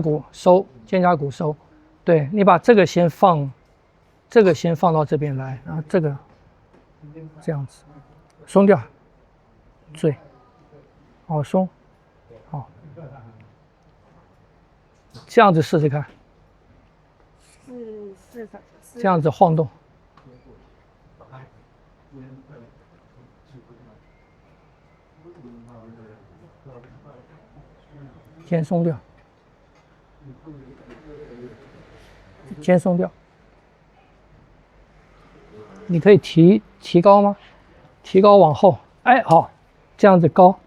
骨收，肩胛骨收。对，你把这个先放，这个先放到这边来，然后这个这样子松掉，对，好松，好，这样子试试看，这样子晃动。肩松掉，肩松掉。你可以提高吗？提高往后，哎，好，这样子高，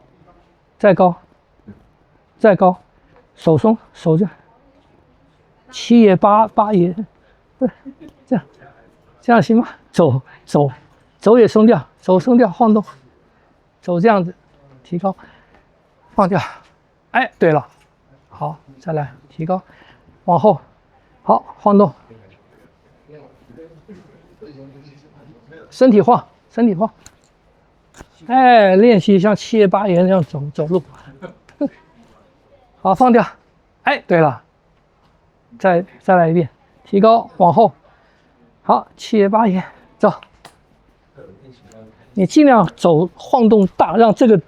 再高，再高，手松，手这7爷8爷，对，这样行吗？走也松掉，手松掉，晃动，走这样子，提高，放掉。哎，对了，好，再来提高，往后，好，晃动，身体晃，身体晃，哎，练习像7爷8爷那样走路，好，放掉，哎，对了，再来一遍，提高，往后，好，7爷8爷，走，你尽量走晃动大，让这个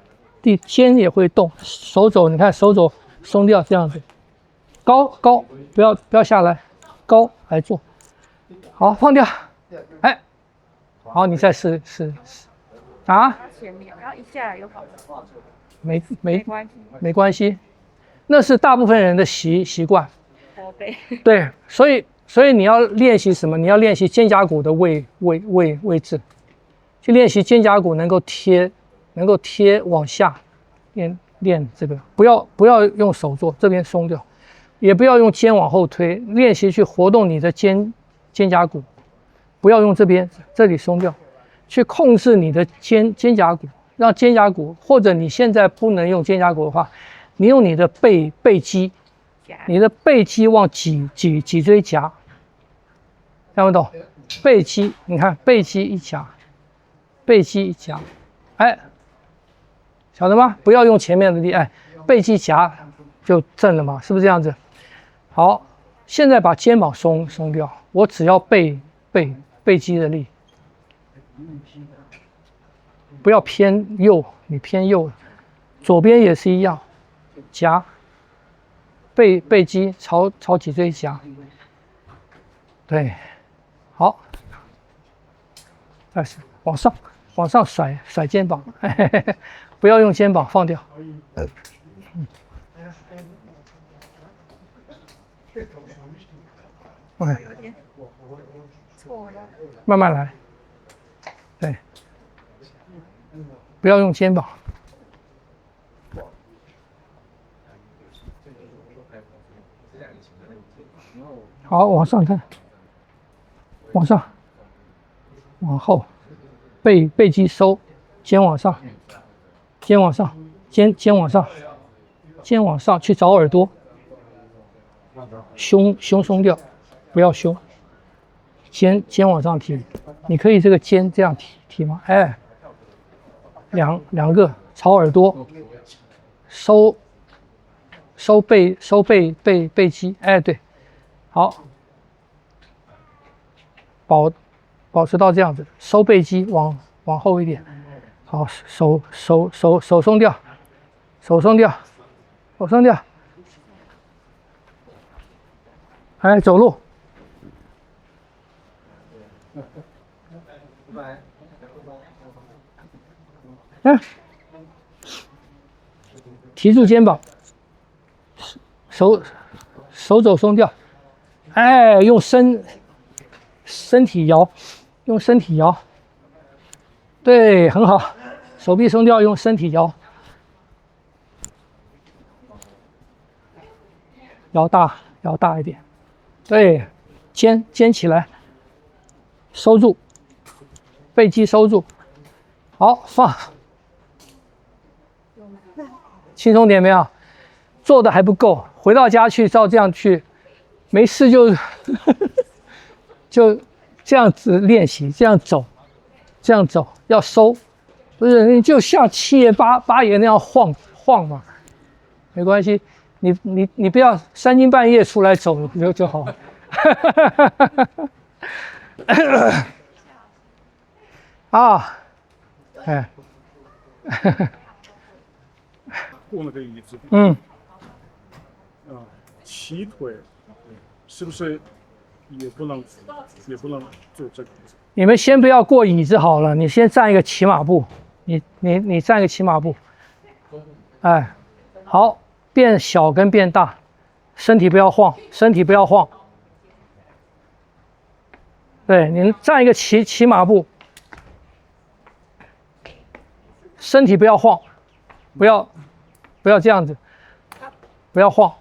肩也会动，手肘你看手肘松掉，这样子，高，不要下来，高来做，好放掉，哎，好你再试啊，前面然后一下来又好了，没关系，那是大部分人的习惯，对，所以你要练习什么？你要练习肩胛骨的位置，去练习肩胛骨能够贴往下，练这个，不要用手做，这边松掉，也不要用肩往后推，练习去活动你的肩胛骨，不要用这里松掉，去控制你的肩胛骨，让肩胛骨，或者你现在不能用肩胛骨的话，你用你的背肌，你的背肌往脊椎夹，听不懂？背肌，你看背肌一夹，哎，晓得吗？不要用前面的力，哎，背肌夹就正了嘛，是不是这样子？好，现在把肩膀松掉，我只要背肌的力，不要偏右，你偏右，左边也是一样，夹背肌朝脊椎夹，对，好，再是往上甩肩膀，嘿嘿嘿，不要用肩膀放掉。慢慢来，对，不要用肩膀。好，往上看，往上，往后，背肌收，肩往上，肩往上，肩往上去找耳朵，胸松掉，不要胸，肩往上提，你可以这个肩这样提吗？哎，两个朝耳朵，收背肌，哎对，好，保持到这样子，收背肌往后一点，好，手松掉，哎，走路，哎，提住肩膀，手肘松掉，哎，用身体摇，对，很好，手臂松掉，用身体摇，摇大一点，对，肩起来，收住，背肌收住，好，放，轻松点没有？做的还不够，回到家去照这样去，没事就就这样子练习，这样走，要收，不是你就像7爷8爷那样晃嘛，没关系，你不要3更半夜出来走就好。啊，哎，过那个椅子，骑腿是不是也不能做这个？你们先不要过椅子好了，你先站一个骑马步，你站一个骑马步，哎，好，变小跟变大，身体不要晃，身体不要晃。对，你站一个骑马步，身体不要晃，不要这样子，不要晃。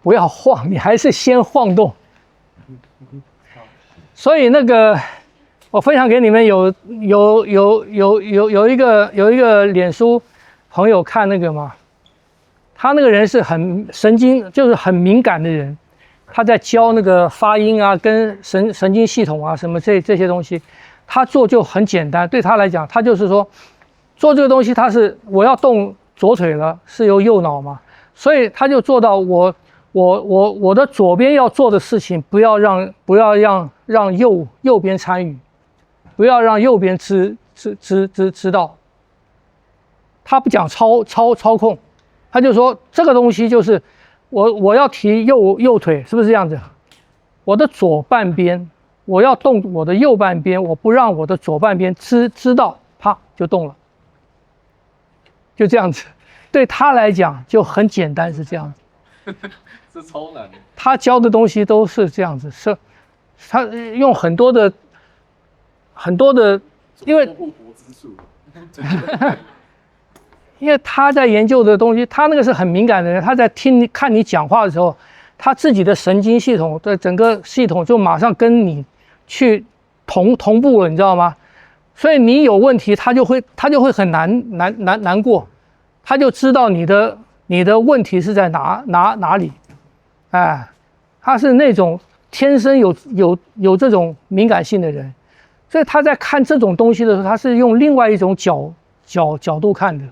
不要晃，你还是先晃动。所以那个，我分享给你们有一个脸书朋友看那个嘛，他那个人是很神经，就是很敏感的人，他在教那个发音啊，跟神经系统啊什么这些东西，他做就很简单，对他来讲，他就是说做这个东西，他是我要动左腿了，是由右脑嘛，所以他就做到我的左边要做的事情，不要让右边参与，不要让右边知道。他不讲操控，他就说这个东西就是我要提右腿，是不是这样子？我的左半边我要动我的右半边，我不让我的左半边知道，啪就动了，就这样子。对他来讲就很简单，是这样子。这超难的。他教的东西都是这样子，是他用很多的，因为因为他在研究的东西，他那个是很敏感的人，他在看你讲话的时候，他自己的神经系统的整个系统就马上跟你去同步了，你知道吗？所以你有问题，他就会很难过，他就知道你的问题是在哪里。哎，他是那种天生有这种敏感性的人，所以他在看这种东西的时候，他是用另外一种角度看的。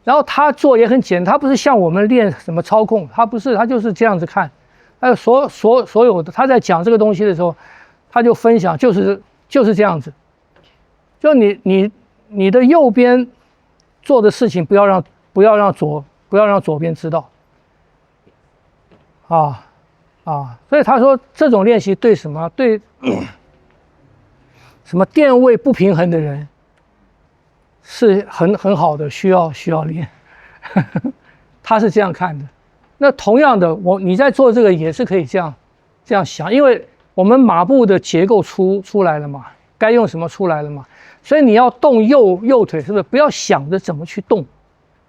然后他做也很简单，他不是像我们练什么操控，他不是，他就是这样子看。还有所有的他在讲这个东西的时候，他就分享就是这样子，就你的右边做的事情不要让左边知道。所以他说这种练习对什么？对什么电位不平衡的人是很好的，需要练。他是这样看的。那同样的，你在做这个也是可以这样想，因为我们马步的结构出来了嘛，该用什么出来了嘛，所以你要动右腿，是不是？不要想着怎么去动，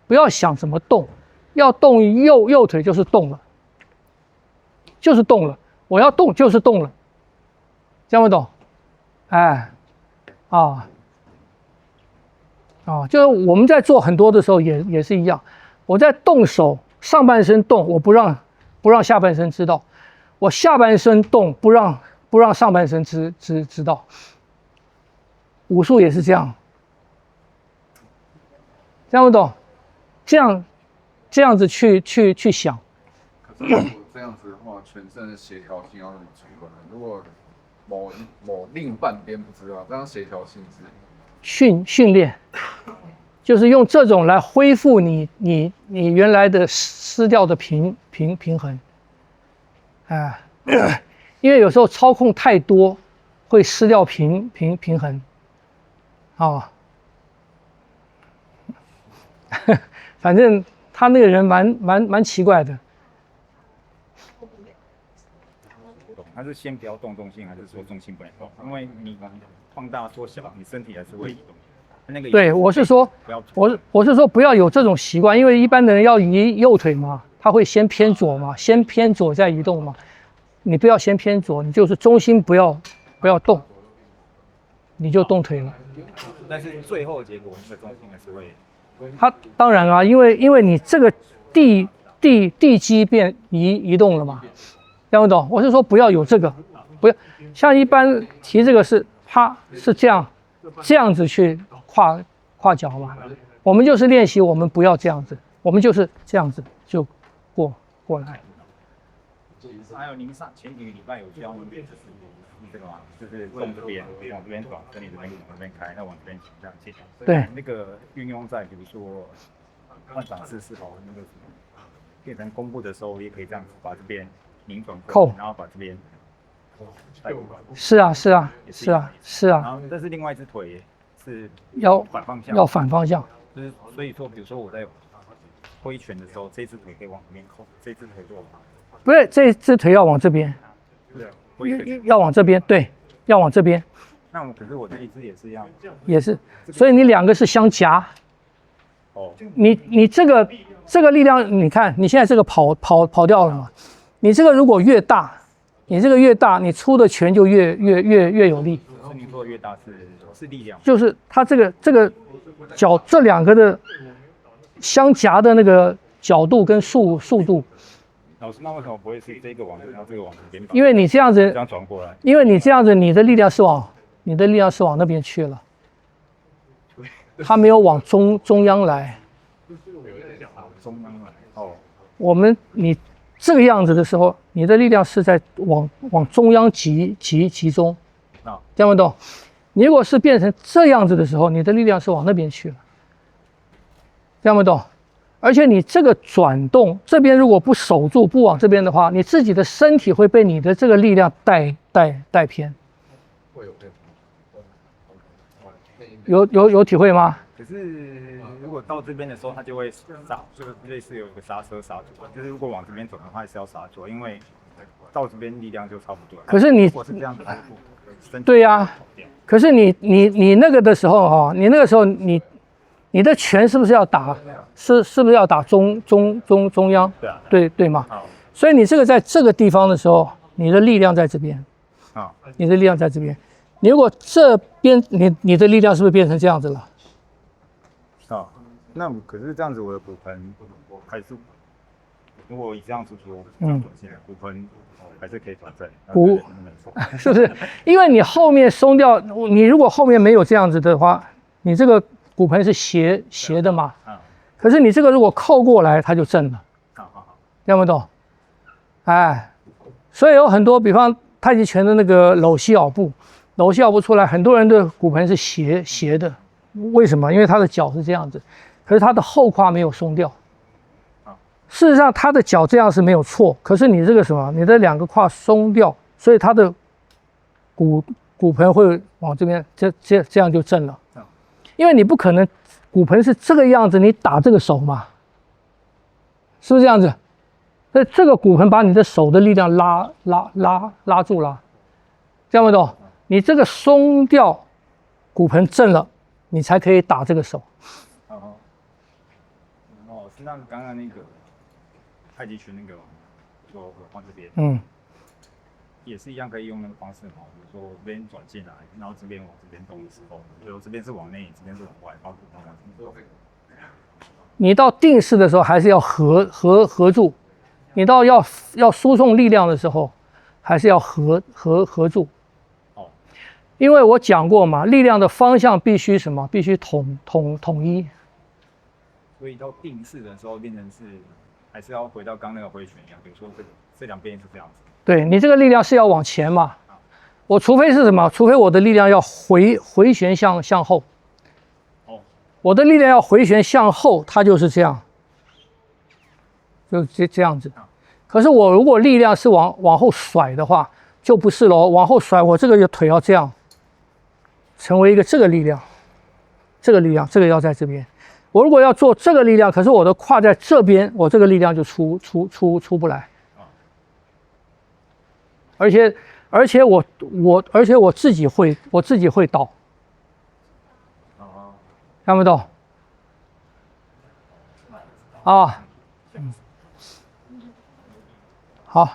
不要想怎么动，要动右腿就是动了。就是动了，我要动就是动了，这样不懂？哎，就是我们在做很多的时候也是一样，我在动手，上半身动，我不让下半身知道，我下半身动，不让上半身知道。武术也是这样，这样不懂？这样子去想。可是如果这样子的话，全身的协调性要很足够。如果某另半边不知道，这样协调性是训练，就是用这种来恢复你原来的失掉的平衡。因为有时候操控太多，会失掉平衡。反正他那个人蛮奇怪的。他是先不要动重心，还是说重心不能动？因为你放大缩小，你身体还是会移动。那个对，我是说不要有这种习惯，因为一般的人要移右腿嘛，他会先偏左嘛，先偏左再移动嘛。你不要先偏左，你就是中心不要动，你就动腿了。但是最后的结果，那个重心还是会。它当然啊，因为你这个地基变移动了嘛。听不懂？我是说不要有这个，不要像一般提这个是啪是这样，这样子去跨脚嘛。我们就是练习，我们不要这样子，我们就是这样子就过来。还有您前几个礼拜有教我们这个嘛，就是动这边往这边转，跟你这边往这边开，再往这边这样切。对，那个运用在比如说换掌式是否那个变成弓步的时候，也可以这样子把这边拧转扣，然后把这边带过来。是啊，然后但是另外一只腿是要反方向，要反方向。就是所以说，比如说我在挥拳的时候，这只腿可以往这边扣，这只腿就往不是，这只腿要往这边，要往这边，对，要往这边。那可是我这一只也是一样，也是，所以你两个是相夹。哦，你这个力量，你看你现在这个跑掉了嘛？你这个如果越大，你这个越大，你出的拳就越有力。是您说的越大是力量，就是它这个脚这两个的相夹的那个角度跟速度。老师，那为什么不会是这个往这，然后这个往这边？因为你这样子，这样转过来，因为你这样子，你的力量是往那边去了，它没有往中央来。中央来。哦，你这个样子的时候，你的力量是在往中央集中，听不懂？你如果是变成这样子的时候，你的力量是往那边去了，听不懂？而且你这个转动，这边如果不守住，不往这边的话，你自己的身体会被你的这个力量带偏。有体会吗？可是如果到这边的时候，它就会刹，这个类似有一个刹车刹住，就是如果往这边走的话，是要刹住，因为到这边力量就差不多。可是如果是这样子，对呀，可是你那个的时候哈，你那个时候你的拳是不是要打？是不是要打中央？对啊，对吗？所以你这个在这个地方的时候，你的力量在这边啊，你的力量在这边。你如果这边你的力量是不是变成这样子了？啊，那可是这样子，我的骨盆还是，如果以这样子说，骨盆还是可以转正。是不是？因为你后面松掉，你如果后面没有这样子的话，你这个骨盆是斜的嘛？可是你这个如果扣过来，它就正了。听不懂？哎，所以有很多，比方太极拳的那个搂膝咬步出来，很多人的骨盆是斜的，为什么？因为他的脚是这样子，可是他的后胯没有松掉。事实上，他的脚这样是没有错，可是你这个什么，你的两个胯松掉，所以他的骨盆会往这边，这样就正了。因为你不可能骨盆是这个样子，你打这个手嘛，是不是这样子？所以这个骨盆把你的手的力量拉住了，这样不懂？你这个松掉，骨盆正了，你才可以打这个手。那刚刚那个太极拳那个，就往这边，也是一样可以用那个方式嘛，比如说这边转进来，然后这边往这边动的时候，就这边是往内，这边是往外，包括你到定式的时候还是要合住，你到要输送力量的时候，还是要合住。因为我讲过嘛，力量的方向必须什么？必须统一。所以到定式的时候，变成是还是要回到刚那个挥拳一样，比如说这两边是这样子。对，你这个力量是要往前嘛？我除非是什么？除非我的力量要回旋向后。我的力量要回旋向后，它就是这样，就这样子。可是我如果力量是往后甩的话，就不是咯。往后甩，我这个腿要这样，成为一个这个力量，这个要在这边。我如果要做这个力量，可是我的胯在这边，我这个力量就出不来。而且我自己会倒，看不懂？啊，好。